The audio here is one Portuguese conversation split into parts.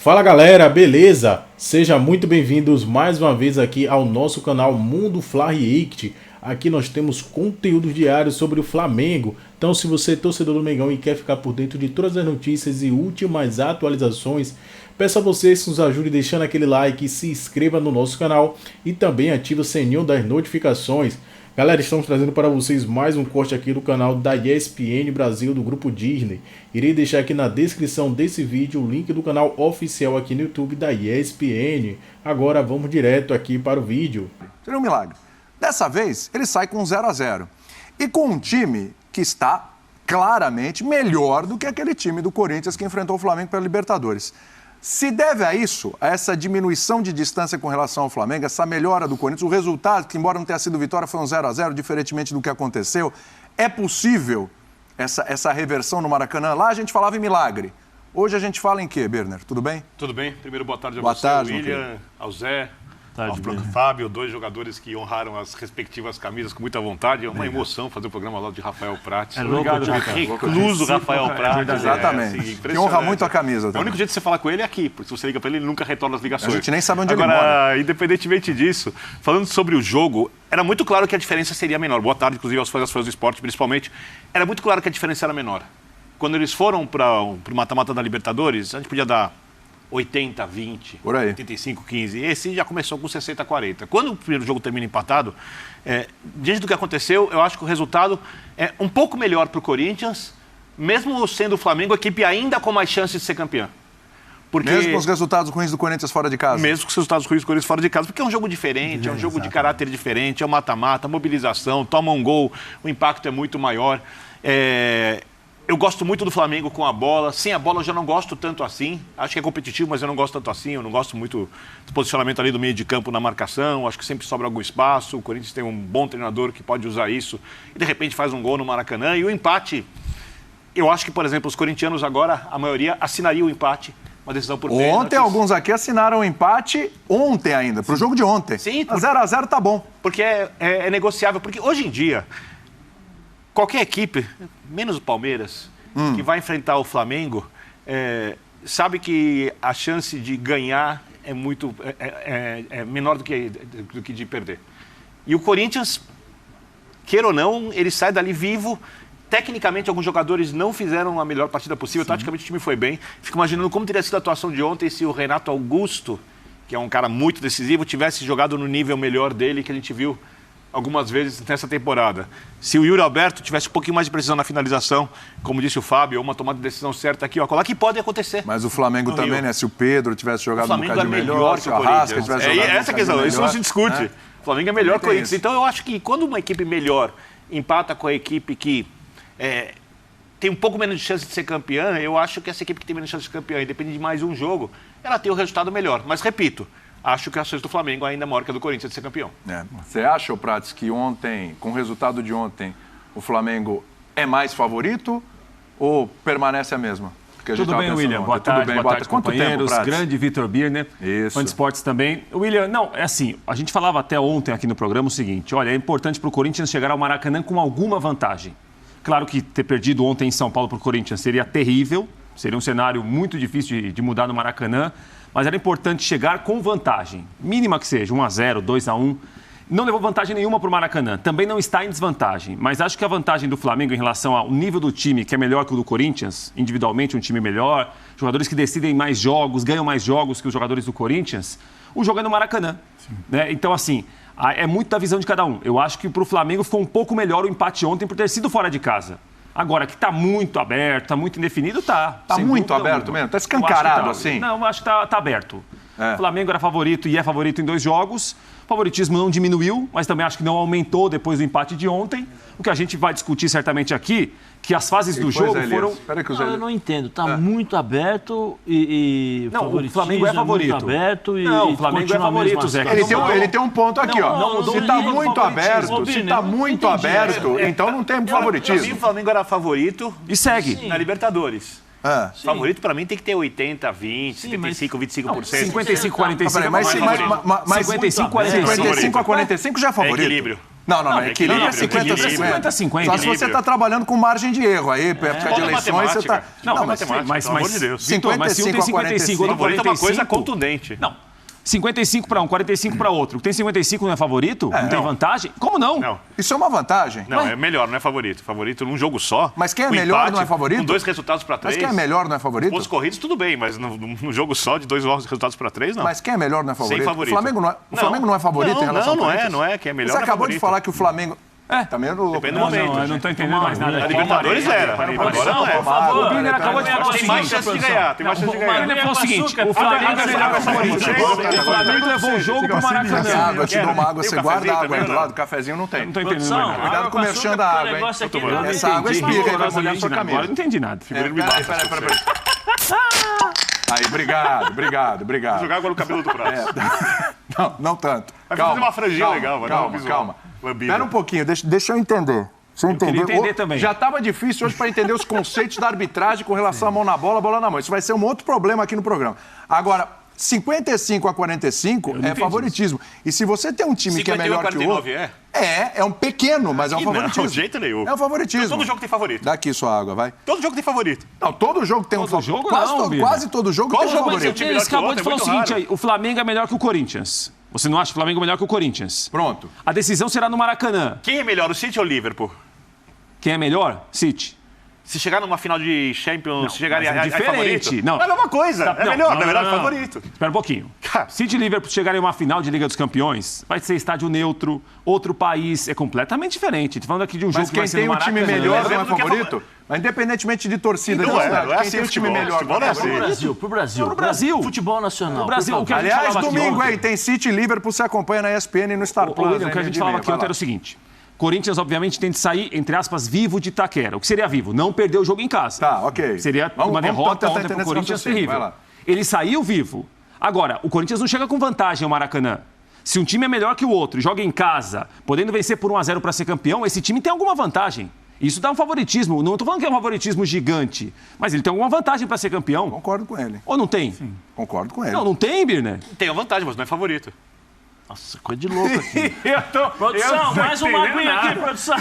Fala galera, beleza? Sejam muito bem-vindos mais uma vez aqui ao nosso canal Mundo Fla React. Aqui nós temos conteúdos diários sobre o Flamengo. Então se você é torcedor do Mengão e quer ficar por dentro de todas as notícias e últimas atualizações, peço a vocês que nos ajudem deixando aquele like, se inscreva no nosso canal e também ative o sininho das notificações. Galera, estamos trazendo para vocês mais um corte aqui do canal da ESPN Brasil do Grupo Disney. Irei deixar aqui na descrição desse vídeo o link do canal oficial aqui no YouTube da ESPN. Agora vamos direto aqui para o vídeo. Seria um milagre. Dessa vez, ele sai com 0-0. E com um time que está claramente melhor do que aquele time do Corinthians que enfrentou o Flamengo pela Libertadores. Se deve a isso, a essa diminuição de distância com relação ao Flamengo, essa melhora do Corinthians, o resultado, que embora não tenha sido vitória, foi um 0-0, diferentemente do que aconteceu, é possível essa reversão no Maracanã? Lá a gente falava em milagre. Hoje a gente fala em quê, Birner? Tudo bem? Tudo bem. Primeiro, boa tarde a boa você, tarde, ao William, ao Zé, ao Fábio, dois jogadores que honraram as respectivas camisas com muita vontade. É uma emoção fazer o programa ao lado de Rafael Prates. Obrigado, recluso Rafael Prates. Exatamente. Que honra muito a camisa também. O único jeito de você falar com ele é aqui, porque se você liga para ele, ele nunca retorna as ligações. A gente nem sabe onde ele mora. mora. Independentemente disso, falando sobre o jogo, era muito claro que a diferença seria menor. Boa tarde, inclusive, aos fãs do esporte, principalmente. Era muito claro que a diferença era menor. Quando eles foram para o mata-mata da Libertadores, a gente podia dar 80-20, 85-15. Esse já começou com 60-40. Quando o primeiro jogo termina empatado, diante do que aconteceu, eu acho que o resultado é um pouco melhor para o Corinthians, mesmo sendo o Flamengo a equipe ainda com mais chances de ser campeã. Porque... Mesmo com os resultados ruins do Corinthians fora de casa? Mesmo com os resultados ruins do Corinthians fora de casa, porque é um jogo diferente, é um jogo de caráter diferente, é um mata-mata, mobilização, toma um gol, o impacto é muito maior. Eu gosto muito do Flamengo com a bola. Sem a bola eu já não gosto tanto assim. Acho que é competitivo, mas eu não gosto tanto assim. Eu não gosto muito do posicionamento ali do meio de campo na marcação. Acho que sempre sobra algum espaço. O Corinthians tem um bom treinador que pode usar isso. E, de repente, faz um gol no Maracanã. E o empate, eu acho que, por exemplo, os corintianos agora, a maioria, assinaria o empate. Uma decisão por pênaltis. Ontem, alguns aqui assinaram o empate ontem ainda, para o jogo de ontem. Sim. 0-0 tá bom. Porque é negociável. Porque, hoje em dia... Qualquer equipe, menos o Palmeiras, que vai enfrentar o Flamengo, sabe que a chance de ganhar é muito menor do que de perder. E o Corinthians, queira ou não, ele sai dali vivo. Tecnicamente, alguns jogadores não fizeram a melhor partida possível. Sim. Taticamente, o time foi bem. Fico imaginando como teria sido a atuação de ontem se o Renato Augusto, que é um cara muito decisivo, tivesse jogado no nível melhor dele que a gente viu algumas vezes nessa temporada. Se o Yuri Alberto tivesse um pouquinho mais de precisão na finalização, como disse o Fábio, ou uma tomada de decisão certa aqui, ó, que pode acontecer. Mas o Flamengo também, né? Se o Pedro tivesse jogado um bocadinho melhor, que o Arrasca tivesse jogado essa questão, isso não se discute. O Flamengo é melhor que o Corinthians. Então eu acho que quando uma equipe melhor empata com a equipe que tem um pouco menos de chance de ser campeã, eu acho que essa equipe que tem menos chance de ser campeã, independente de mais um jogo, ela tem o resultado melhor. Mas repito, acho que a chance do Flamengo ainda é maior que a do Corinthians de ser campeão. Você acha, Prates, que ontem, com o resultado de ontem, o Flamengo é mais favorito ou permanece a mesma? Tudo bem, William? Boa tarde, companheiros. Grande Vitor Birner, fã de esportes também. William, não, é assim, a gente falava até ontem aqui no programa o seguinte, olha, é importante para o Corinthians chegar ao Maracanã com alguma vantagem. Claro que ter perdido ontem em São Paulo para o Corinthians seria terrível, seria um cenário muito difícil de mudar no Maracanã, mas era importante chegar com vantagem, mínima que seja, 1-0, 2-1. Não levou vantagem nenhuma para o Maracanã, também não está em desvantagem. Mas acho que a vantagem do Flamengo em relação ao nível do time, que é melhor que o do Corinthians, individualmente um time melhor, jogadores que decidem mais jogos, ganham mais jogos que os jogadores do Corinthians, o jogo é no Maracanã. Né? Então, assim, é muito da visão de cada um. Eu acho que para o Flamengo ficou um pouco melhor o empate ontem por ter sido fora de casa. Agora, que está muito aberto, está muito indefinido, está. Está muito aberto mesmo? Está escancarado assim? Não, eu acho que está aberto. O Flamengo era favorito e é favorito em 2 jogos. O favoritismo não diminuiu, mas também acho que não aumentou depois do empate de ontem. O que a gente vai discutir certamente aqui, que as fases do jogo foram... Eu não entendo. Está muito aberto e não, o Flamengo é favorito. Muito aberto e não, o Flamengo é favorito, Zé. Ele tem um ponto aqui, ó. Se está muito aberto, então não tem favoritismo. Para mim, o Flamengo era favorito e segue na Libertadores. Favorito, para mim, tem que ter 80, 20, 75, 25%. 55, 45. Mas 55 a 45 já é favorito. É equilíbrio. Não, equilíbrio é 50-50. Só se você está trabalhando com margem de erro. Aí, época de eleições, você está... Não, mas pelo amor de Deus. 55 a 45. O favorito é uma coisa contundente. Não. 55 para um, 45 para outro. Tem 55 não é favorito? Não tem vantagem? Como não? Não. Isso é uma vantagem? Não, é melhor, não é favorito. Favorito num jogo só. Mas quem é melhor empate, não é favorito? Com 2 resultados para 3. Mas quem é melhor não é favorito? Pontos corridos, tudo bem, mas no jogo só de 2 resultados para 3, não. Mas quem é melhor não é favorito? Sem favorito. O Flamengo não é favorito em relação ao Corinthians? Não é. Quem é melhor Você não é acabou favorito. de falar que o Flamengo... Também é do louco. Depende do momento. Eu não estou entendendo mais nada. A Libertadores era. Agora não é. Por favor, o Birner acabou de falar o Tem mais seguinte. chance de ganhar. Tem mais chance de ganhar. O Birner falou o seguinte, o Flamengo é melhor que o Corinthians. O Flamengo levou o jogo pro Maracanã. Água, te dou uma água, você guarda a água aí do lado. Cafezinho não tem. Não estou entendendo mais nada. Cuidado com o merchan da água, hein? Essa água espirra aí, vai molhar sua camisa. Agora não entendi nada. Peraí. Aí, obrigado. Jogar agora no cabelo do braço. Não tanto. Vai fazer uma franjinha legal, vai dar um visual. Calma. Espera um pouquinho, deixa eu entender. Eu queria entender também. Já estava difícil hoje para entender os conceitos da arbitragem com relação à mão na bola, bola na mão. Isso vai ser um outro problema aqui no programa. Agora, 55 a 45 é favoritismo. Isso. E se você tem um time que é melhor que o outro... É um pequeno, mas é um favoritismo. Não, de jeito nenhum. É um favoritismo. Todo jogo tem favorito. Dá aqui sua água, vai. Todo jogo tem favorito. Não, todo jogo tem um favorito. Quase todo jogo tem um favorito. Ele acabou de falar o seguinte aí, o Flamengo é melhor que o Corinthians. Você não acha que o Flamengo é melhor que o Corinthians? Pronto. A decisão será no Maracanã. Quem é melhor, o City ou o Liverpool? Quem é melhor? City. Se chegar numa final de Champions, se chegarem é favorito? Não. É a mesma coisa. É melhor, na verdade, favorito. Espera um pouquinho. City e Liverpool chegarem a uma final de Liga dos Campeões, vai ser estádio neutro, outro país, é completamente diferente. Estou falando aqui de um jogo que vai ser no Maracanã. Mas quem tem um time melhor não é favorito? Mas independentemente de torcida, não é quem assim tem um time melhor futebol não é assim. Pro Brasil. Pro Brasil. Futebol nacional. O Brasil, o que a gente Aliás, falava domingo, aqui hein? Tem City e Liverpool, você acompanha na ESPN e no Star Plus. William, o que a gente falava aqui ontem era o seguinte. Corinthians, obviamente, tem de sair, entre aspas, vivo de Itaquera. O que seria vivo? Não perder o jogo em casa. Tá, ok. Seria uma derrota ontem pro Corinthians terrível. Ele saiu vivo. Agora, o Corinthians não chega com vantagem ao Maracanã. Se um time é melhor que o outro, joga em casa, podendo vencer por 1-0 para ser campeão, esse time tem alguma vantagem. Isso dá um favoritismo. Não estou falando que é um favoritismo gigante, mas ele tem alguma vantagem para ser campeão. Concordo com ele. Ou não tem? Sim. Concordo com ele. Não tem, Birner? Tem a vantagem, mas não é favorito. Nossa, coisa de louco aqui. Produção, mais uma aguinha aqui, produção.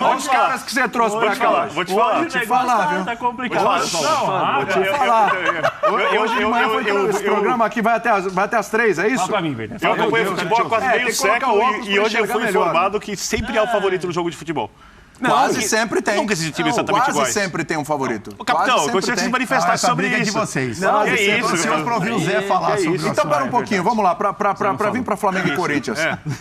Olha os caras que você trouxe pra cá. Vou te falar. Vou te falar, viu? Tá complicado. Vou te falar. Hoje de manhã esse programa aqui vai até as 3, é isso? Fala pra mim, Birner. Eu acompanho futebol há quase meio século e hoje eu fui informado que sempre é o favorito no jogo de futebol. Quase sempre tem. Nunca existe time exatamente iguais. Quase sempre tem um favorito. O capitão, eu gostaria de se manifestar sobre isso. De vocês. Não, é isso. O senhor para ouvir o Zé falar sobre isso. Então, pera um pouquinho, vamos lá, pra vir pra Flamengo e Corinthians.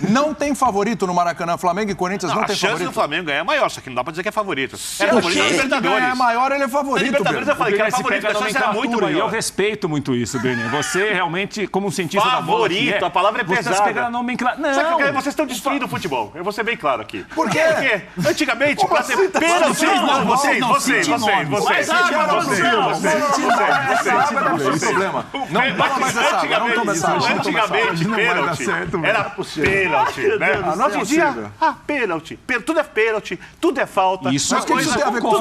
Não tem favorito no Maracanã, Flamengo e Corinthians não tem favorito. A chance do Flamengo ganhar é maior, só que não dá pra dizer que é favorito. É favorito na Libertadores. É maior, ele é favorito. Na Libertadores eu falei que era favorito, a chance era muito maior. Eu respeito muito isso, Birner. Você realmente, como um cientista da bola que favorito, a palavra é pesada. Você pega a nomenclatura. Não. Vocês estão destruindo o futebol. Eu vou ser bem claro aqui. Por quê? Porque antigamente, pra ter pênalti... Vocês. Não toma mais essa água, não toma essa água. Antigamente, pênalti era pênalti, né? Hoje em dia, pênalti. Tudo é pênalti, tudo é falta. Isso tudo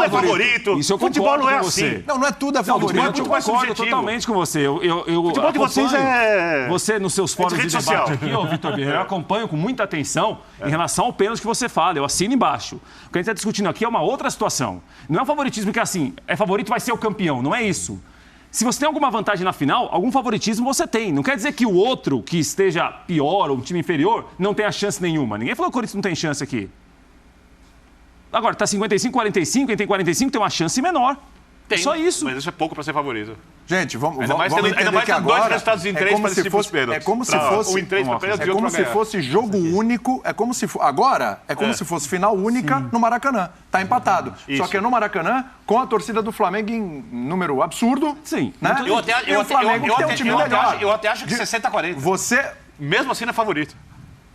é favorito. Futebol não é assim. Não é tudo é favorito. Eu concordo totalmente com você. O futebol de vocês é... Você, nos seus fóruns de debate aqui, Vitor Birner, eu acompanho com muita atenção em relação ao pênalti que você fala. Eu assino embaixo. O que a gente está discutindo aqui é uma outra situação. Não é um favoritismo que, assim, é favorito, vai ser o campeão. Não é isso. Se você tem alguma vantagem na final, algum favoritismo você tem. Não quer dizer que o outro, que esteja pior ou um time inferior, não tenha chance nenhuma. Ninguém falou que o Corinthians não tem chance aqui. Agora, tá 55-45, quem tem 45 tem uma chance menor. Tem, só isso. Mas isso é pouco para ser favorito. Gente, vamos entender que agora dois resultados em três para se fosse é como se fosse um em três para pênalti, é como se fosse jogo único, é como se agora é como se fosse final única no Maracanã. Tá empatado. Isso. Só que é no Maracanã com a torcida do Flamengo em número absurdo. Sim. Né? Eu até acho que 60-40. Você mesmo assim não é favorito.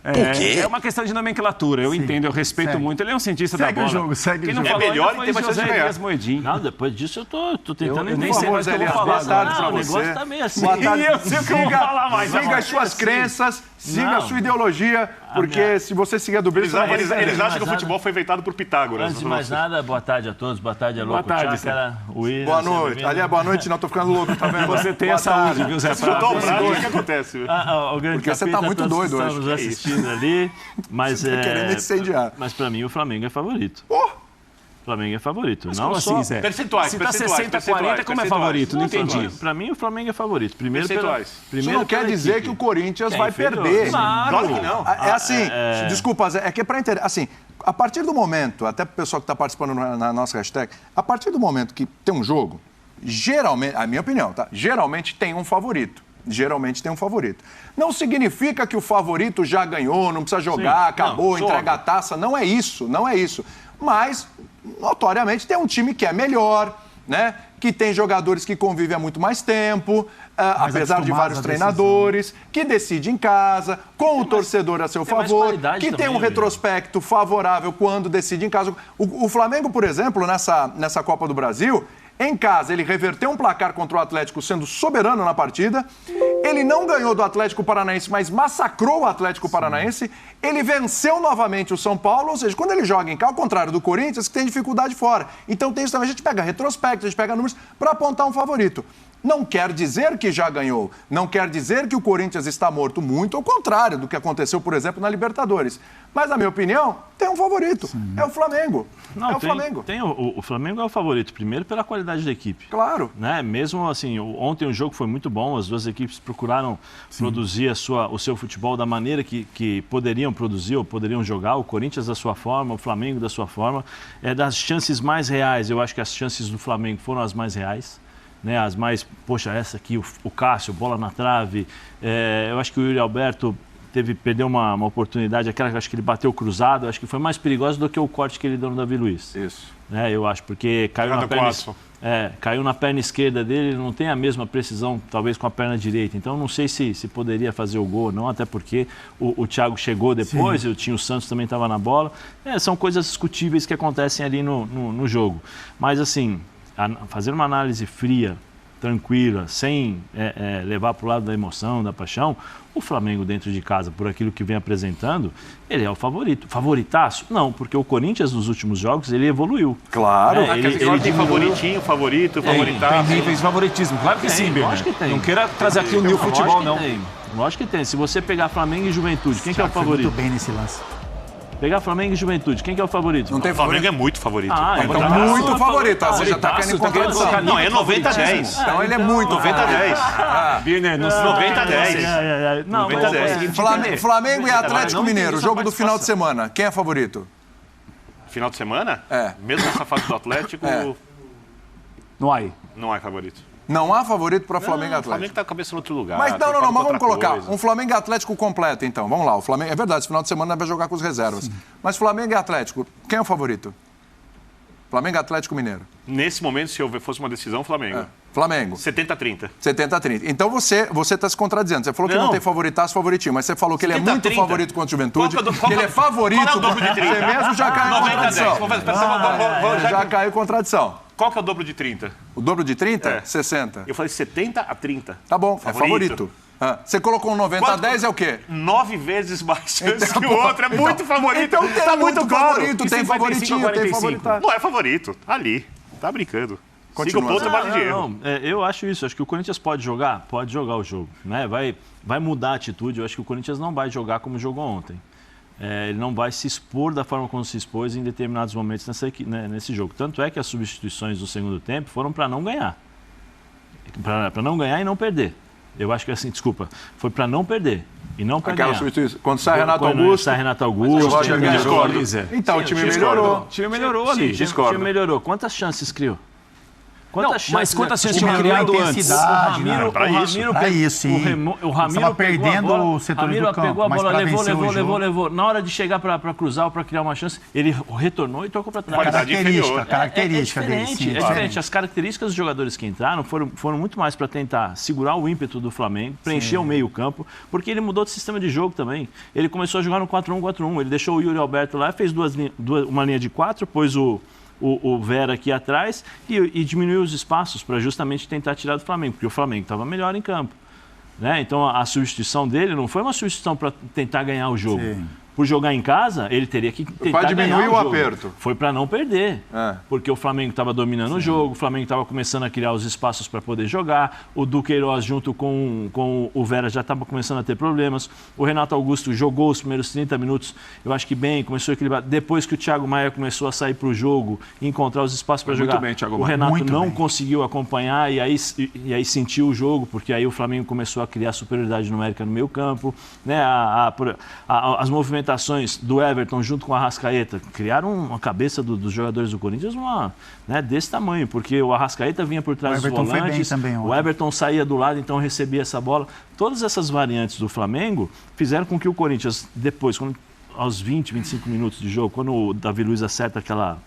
É uma questão de nomenclatura, eu entendo, eu respeito muito. Ele é um cientista da bola. Segue Quem o não jogo. falou melhor foi e tem mais chance de José ganhar. Elias Moedin. Não, depois disso eu tô tentando Eu nem sei mais o que eu vou falar. Boa tarde pra o você. negócio tá meio assim. Boa tarde. E eu sei o que eu vou falar mais. Siga as suas crenças, siga a Não. sua ideologia, porque se você seguir a do Brito, você não vai Eles entender. acham que o futebol foi inventado por Pitágoras. Antes de mais nada, boa tarde a todos. Boa tarde, Alô, tarde, Chácara, William. Boa noite. Ali é boa noite, não, tô ficando louco, tá vendo? Você tem Boa a saúde, tarde. viu, Zé Chutou o Prado? braço, o que acontece? O grande Porque você tá capita, muito todos doido que hoje. estão nos assistindo ali. Mas, Você tá querendo incendiar. Mas para mim o Flamengo é favorito. Oh! O Flamengo é favorito. Mas não como só... assim, Zé? Percentuais, Se tá percentuais, 60-40, como é favorito? Não entendi. Para mim o Flamengo é favorito. Primeiro Percentuais. Isso não quer dizer que o Corinthians vai inferior. perder. Claro que não. É assim, desculpa, Zé, é que é para entender. Assim, a partir do momento, até para o pessoal que está participando na nossa hashtag, a partir do momento que tem um jogo, geralmente, a minha opinião, tá? Geralmente tem um favorito. Geralmente tem um favorito. Não significa que o favorito já ganhou, não precisa jogar, acabou, entrega a taça. Não é isso, não é isso. Mas, notoriamente, tem um time que é melhor, né? Que tem jogadores que convivem há muito mais tempo, apesar de vários treinadores, que decide em casa, com o torcedor a seu favor, que tem um retrospecto favorável quando decide em casa. O Flamengo, por exemplo, nessa Copa do Brasil, em casa, ele reverteu um placar contra o Atlético, sendo soberano na partida. Ele não ganhou do Atlético Paranaense, mas massacrou o Atlético Paranaense. Ele venceu novamente o São Paulo, ou seja, quando ele joga em casa, ao contrário do Corinthians, que tem dificuldade fora. Então tem isso também, a gente pega retrospecto, a gente pega números para apontar um favorito. Não quer dizer que já ganhou, não quer dizer que o Corinthians está morto, muito ao contrário do que aconteceu, por exemplo, na Libertadores. Mas, na minha opinião, tem um favorito, é o Flamengo. Não, Flamengo. O Flamengo é o favorito, primeiro pela qualidade da equipe. Claro. Né? Mesmo assim, ontem o jogo foi muito bom, as duas equipes procuraram produzir o seu futebol da maneira que poderiam produzir ou poderiam jogar, o Corinthians da sua forma, o Flamengo da sua forma. Das chances mais reais, eu acho que as chances do Flamengo foram as mais reais. Né, as mais, poxa, essa aqui, o Cássio, bola na trave. Eu acho que o Yuri Alberto perdeu uma oportunidade, aquela que eu acho que ele bateu cruzado, acho que foi mais perigosa do que o corte que ele deu no Davi Luiz. Isso. Eu acho, porque caiu na perna esquerda dele, ele não tem a mesma precisão, talvez, com a perna direita. Então, não sei se poderia fazer o gol ou não, até porque o Thiago chegou depois, o Santos também estava na bola. São coisas discutíveis que acontecem ali no jogo. Mas, assim, fazer uma análise fria, tranquila, sem levar para o lado da emoção, da paixão, o Flamengo dentro de casa, por aquilo que vem apresentando, ele é o favorito. Favoritaço? Não, porque o Corinthians nos últimos jogos, ele evoluiu. Claro. Ele tem favoritinho, favoritaço. Tem níveis de favoritismo, claro que sim, Bernardo. Lógico que tem. Não queira trazer aqui o New Futebol, não. Lógico que tem. Se você pegar Flamengo e Juventude, quem que é o favorito? Muito bem nesse lance. Pegar Flamengo e Juventude, quem que é o favorito? Não tem O Flamengo é muito favorito. Então, muito favorito. Você já está querendo em contradição. Não, é 90-10. Então ele é muito 90-10. Birner, não 90-10. Não, 90-10. Flamengo e Atlético Mineiro, jogo do final de semana. Quem é favorito? Final de semana? É. Mesmo nessa fase do Atlético, não há. não é favorito. Não há favorito para Flamengo e O Atlético. Flamengo está com a cabeça em outro lugar. Mas não, mas vamos colocar coisa. um Flamengo e Atlético completo, então. Vamos lá, o Flamengo, é verdade, esse final de semana vai jogar com os reservas. Mas Flamengo e Atlético, quem é o favorito? Flamengo e Atlético Mineiro. Nesse momento, se fosse uma decisão, Flamengo. Flamengo. 70-30. 70-30. Então você está se contradizendo. Você falou que não tem favoritaço, favoritinho, mas você falou que ele é muito favorito contra o Juventude, que ele é favorito. Qual é o dobro de 30? Você mesmo já caiu em contradição. Já caiu em contradição. Qual que é o dobro de 30? O dobro de 30? É. 60. Eu falei 70-30. Tá bom, é favorito. Você colocou um 90-10 é o quê? 9 vezes mais chance Então, que o outro. É muito favorito. Então tem tá muito claro. favorito, tem favoritinho, tem favorito. Não é favorito. Ali. Tá brincando. Continua. 5 pontos é margem de erro. Eu acho isso. Acho que o Corinthians pode jogar o jogo. Né? Vai mudar a atitude. Eu acho que o Corinthians não vai jogar como jogou ontem. Ele não vai se expor da forma como se expôs em determinados momentos nesse jogo. Tanto é que as substituições do segundo tempo foram para não ganhar. Para não ganhar e não perder. Eu acho que assim, foi para não perder e não para ganhar. Quando sai Renato Augusto. Sai Renato Augusto. Então o time melhorou. O time melhorou ali. O time melhorou. Quantas chances criou? Mas quantas chances tinham criado antes? O Ramiro perdendo o setor do campo. Pegou a bola, levou. Na hora de chegar para cruzar ou para criar uma chance, ele retornou e tocou para trás. Característica dele. É diferente. As características dos jogadores que entraram foram muito mais para tentar segurar o ímpeto do Flamengo, preencher o meio-campo, porque ele mudou de sistema de jogo também. Ele começou a jogar no 4-1-4-1. Ele deixou o Yuri Alberto lá, fez uma linha de 4, pôs o Vera aqui atrás e diminuiu os espaços para justamente tentar tirar do Flamengo, porque o Flamengo estava melhor em campo. Né? Então, a substituição dele não foi uma substituição para tentar ganhar o jogo. Sim. Por jogar em casa, ele teria que tentar ganhar o jogo. Aperto. Foi para não perder, porque o Flamengo estava dominando o jogo, o Flamengo estava começando a criar os espaços para poder jogar, o Duqueiroz junto com o Vera já estava começando a ter problemas, o Renato Augusto jogou os primeiros 30 minutos, eu acho que bem, começou a equilibrar, depois que o Thiago Maia começou a sair para o jogo, encontrar os espaços para jogar, o Renato não conseguiu acompanhar e aí sentiu o jogo, porque aí o Flamengo começou a criar superioridade numérica no meio campo, né? As movimentações do Everton junto com o Arrascaeta criaram uma cabeça dos jogadores do Corinthians desse tamanho, porque o Arrascaeta vinha por trás dos volantes, o Everton saía do lado, então recebia essa bola. Todas essas variantes do Flamengo fizeram com que o Corinthians, depois, aos 20, 25 minutos de jogo, quando o Davi Luiz acerta aquela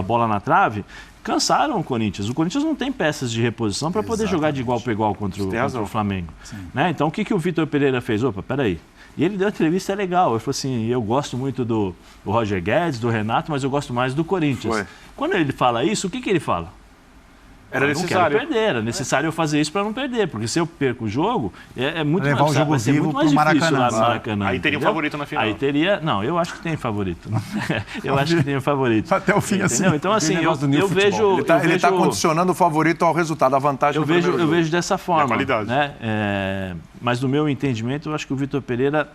bola na trave, cansaram o Corinthians. O Corinthians não tem peças de reposição para poder jogar de igual para igual contra o Flamengo. Né? Então, o que o Vitor Pereira fez? Opa, peraí. E ele deu uma entrevista legal. Ele falou assim, eu gosto muito do Roger Guedes, do Renato, mas eu gosto mais do Corinthians. Quando ele fala isso, o que ele fala? Era necessário. Não quero perder, era necessário eu fazer isso para não perder, porque se eu perco o jogo, é muito levar mais, o jogo vivo muito mais difícil lá no Maracanã. Aí teria um favorito na final. Aí teria, não, eu acho que tem favorito. Eu acho que tem um favorito. Até o fim, assim. Então, assim, eu vejo... Ele está condicionando o favorito ao resultado, a vantagem do primeiro jogo. Eu vejo dessa forma. E a qualidade. Né? Mas do meu entendimento, eu acho que o Vitor Pereira,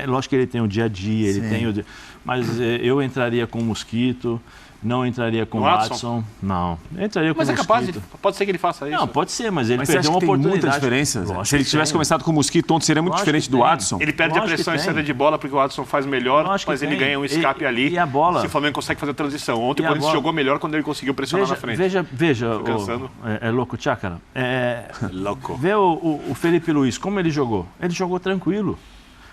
lógico que ele tem o dia a dia, mas eu entraria com o Mosquito. Não entraria com o Watson. Não. Entraria com o Mosquito. Mas é capaz, pode ser que ele faça isso. Não, pode ser, mas ele perdeu uma oportunidade. Tem muita diferença. Lógico, se ele tivesse começado com o Mosquito ontem, seria muito diferente do Watson. Ele perde a pressão em saída de bola, porque o Watson faz melhor, mas ele ganha um escape ali. E a bola? Se o Flamengo consegue fazer a transição. Ontem o Corinthians jogou melhor quando ele conseguiu pressionar na frente. Veja é louco, Chácara. Louco. Vê o Felipe Luiz, como ele jogou. Ele jogou tranquilo.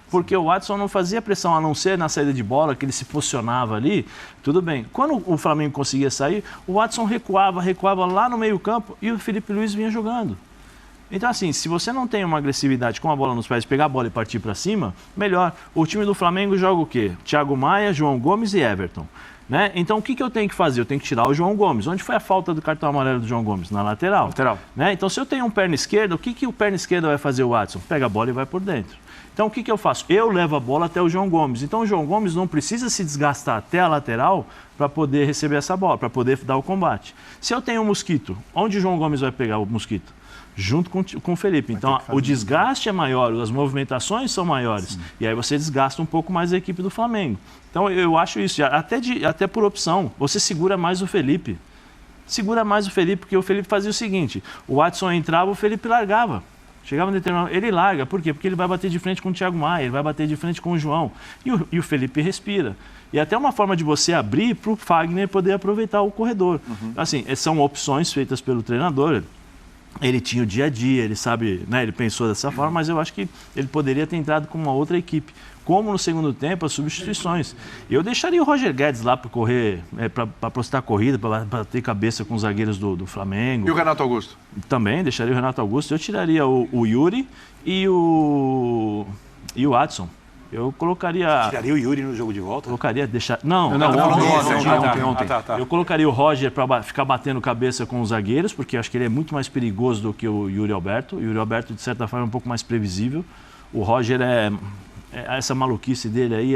Porque o Watson não fazia pressão, a não ser na saída de bola, que ele se posicionava ali, tudo bem. Quando o Flamengo conseguia sair, o Watson recuava lá no meio campo e o Felipe Luiz vinha jogando. Então, assim, se você não tem uma agressividade com a bola nos pés, pegar a bola e partir para cima, melhor. O time do Flamengo joga o quê? Thiago Maia, João Gomes e Everton. Né? Então, o que eu tenho que fazer? Eu tenho que tirar o João Gomes. Onde foi a falta do cartão amarelo do João Gomes? Na lateral. Né? Então, se eu tenho um perna esquerda, o que o perna esquerda vai fazer o Watson? Pega a bola e vai por dentro. Então, o que eu faço? Eu levo a bola até o João Gomes. Então, o João Gomes não precisa se desgastar até a lateral para poder receber essa bola, para poder dar o combate. Se eu tenho um Mosquito, onde o João Gomes vai pegar o Mosquito? Junto com o Felipe. Então, o desgaste é maior, as movimentações são maiores. Sim. E aí você desgasta um pouco mais a equipe do Flamengo. Então, eu acho isso. Até por opção, você segura mais o Felipe. Segura mais o Felipe, porque o Felipe fazia o seguinte, o Watson entrava, o Felipe largava. Chegava no determinado... Ele larga, por quê? Porque ele vai bater de frente com o Thiago Maia, ele vai bater de frente com o João. E o Felipe respira. E até uma forma de você abrir para o Fagner poder aproveitar o corredor. Assim, são opções feitas pelo treinador. Ele tinha o dia a dia, ele sabe, né, ele pensou dessa forma, mas eu acho que ele poderia ter entrado com uma outra equipe. Como no segundo tempo, as substituições. Eu deixaria o Roger Guedes lá para correr, para postar a corrida, para ter cabeça com os zagueiros do Flamengo. E o Renato Augusto? Também, deixaria o Renato Augusto. Eu tiraria o Yuri e o Watson. Eu colocaria... Tiraria o Yuri no jogo de volta? Colocaria, ontem. Eu colocaria o Roger para ficar batendo cabeça com os zagueiros, porque eu acho que ele é muito mais perigoso do que o Yuri Alberto. O Yuri Alberto, de certa forma, é um pouco mais previsível. O Roger essa maluquice dele aí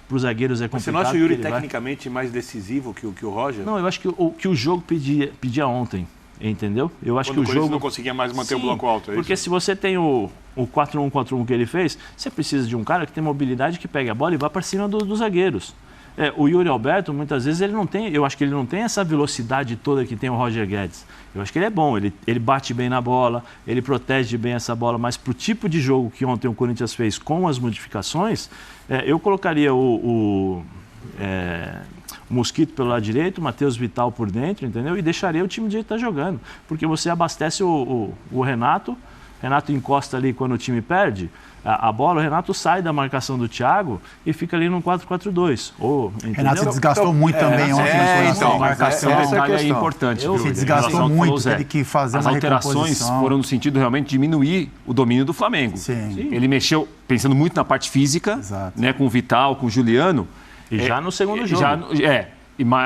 para os zagueiros é complicado. Mas você não acha o Yuri tecnicamente mais decisivo que o Roger? Não, eu acho que o jogo pedia ontem. Entendeu? Eu acho que o jogo não conseguia mais manter o bloco alto, é porque isso? Se você tem o 4-1-4-1 que ele fez, você precisa de um cara que tem mobilidade, que pegue a bola e vá para cima dos zagueiros. O Yuri Alberto, muitas vezes, ele não tem, eu acho que ele não tem essa velocidade toda que tem o Roger Guedes. Eu acho que ele é bom, ele bate bem na bola, ele protege bem essa bola, mas para o tipo de jogo que ontem o Corinthians fez com as modificações, eu colocaria o Mosquito pelo lado direito, Matheus Vital por dentro, entendeu? E deixaria o time do jeito que está jogando. Porque você abastece o Renato encosta ali quando o time perde a bola, o Renato sai da marcação do Thiago e fica ali no 4-4-2. Renato se desgastou muito também ontem na marcação. É importante. Se desgastou muito, teve que fazer uma recomposição. As alterações foram no sentido realmente de diminuir o domínio do Flamengo. Sim. Ele mexeu pensando muito na parte física, né, com o Vital, com o Juliano. E já no segundo jogo.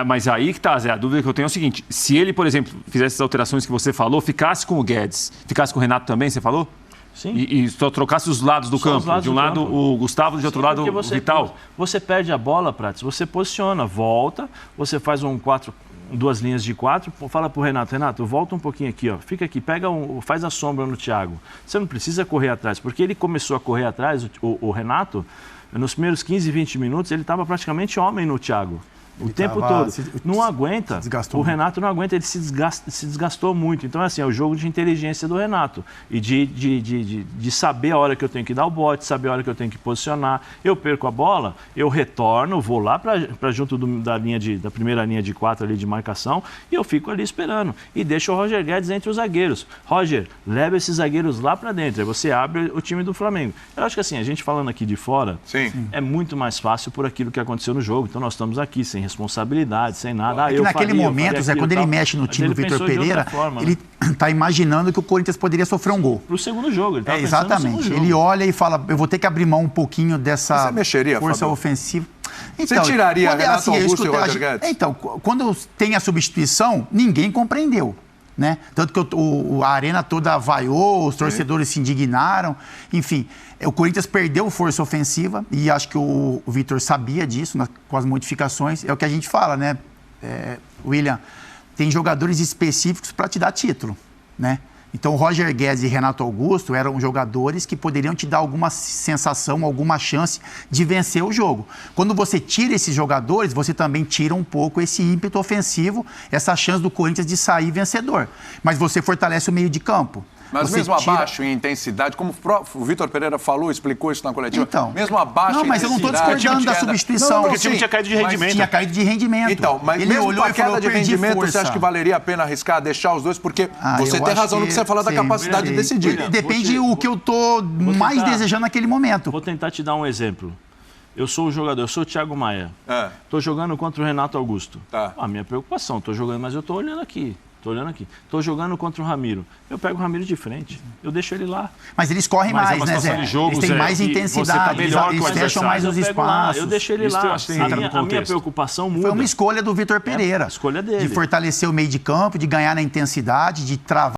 Mas aí que tá, Zé, a dúvida que eu tenho é o seguinte, se ele, por exemplo, fizesse essas alterações que você falou, ficasse com o Guedes, ficasse com o Renato também, você falou? Sim. E só trocasse os lados do campo. De um lado o Gustavo, de outro lado o Vital. Você perde a bola, Prates, você posiciona, volta, você faz duas linhas de 4, fala pro Renato, volta um pouquinho aqui, ó, fica aqui, faz a sombra no Thiago. Você não precisa correr atrás, porque ele começou a correr atrás, o Renato, nos primeiros 15, 20 minutos, ele estava praticamente homem no Thiago. O tempo todo. Não aguenta. O Renato não aguenta, ele se desgastou muito. Então, assim, é o jogo de inteligência do Renato. E de saber a hora que eu tenho que dar o bote, saber a hora que eu tenho que posicionar. Eu perco a bola, eu retorno, vou lá para junto da primeira linha de 4 ali de marcação e eu fico ali esperando. E deixo o Roger Guedes entre os zagueiros. Roger, leva esses zagueiros lá para dentro. Aí você abre o time do Flamengo. Eu acho que assim, a gente falando aqui de fora, é muito mais fácil por aquilo que aconteceu no jogo. Então, nós estamos aqui sem responsabilidade, sem nada. Naquele momento, Zé, quando ele mexe no time do Vitor Pereira, ele está imaginando que o Corinthians poderia sofrer um gol. Pro segundo jogo, ele exatamente. Ele olha e fala, eu vou ter que abrir mão um pouquinho dessa força ofensiva. Então, você tiraria Renato Augusto e Roger Guedes? Então, quando tem a substituição, ninguém compreendeu. Né? Tanto que a arena toda vaiou, os torcedores se indignaram, enfim, o Corinthians perdeu força ofensiva e acho que o Vitor sabia disso com as modificações, é o que a gente fala, né, William, tem jogadores específicos para te dar título, né? Então, o Roger Guedes e Renato Augusto eram jogadores que poderiam te dar alguma sensação, alguma chance de vencer o jogo. Quando você tira esses jogadores, você também tira um pouco esse ímpeto ofensivo, essa chance do Corinthians de sair vencedor. Mas você fortalece o meio de campo. Mas você mesmo abaixo em intensidade, como o Vitor Pereira falou, explicou isso na coletiva, então, mesmo abaixo em intensidade... Não, mas eu não estou discordando da substituição. Porque o time tinha caído de rendimento. Tinha caído de rendimento. Então, mas ele mesmo olhou com a queda de rendimento, você acha que valeria a pena arriscar, deixar os dois? Porque você tem razão no que você fala da capacidade de decidir. Depende o que eu estou mais desejando naquele momento. Vou tentar te dar um exemplo. Eu sou o jogador, eu sou o Thiago Maia. Estou jogando contra o Renato Augusto. A minha preocupação, estou jogando, mas eu estou olhando aqui. Estou jogando contra o Ramiro. Eu pego o Ramiro de frente. Eu deixo ele lá. Mas eles correm mais, né, Zé? Eles têm mais intensidade. Eles fecham mais os espaços. Eu deixo ele lá. A minha preocupação muda. Foi uma escolha do Vitor Pereira. Escolha dele. De fortalecer o meio de campo, de ganhar na intensidade, de travar.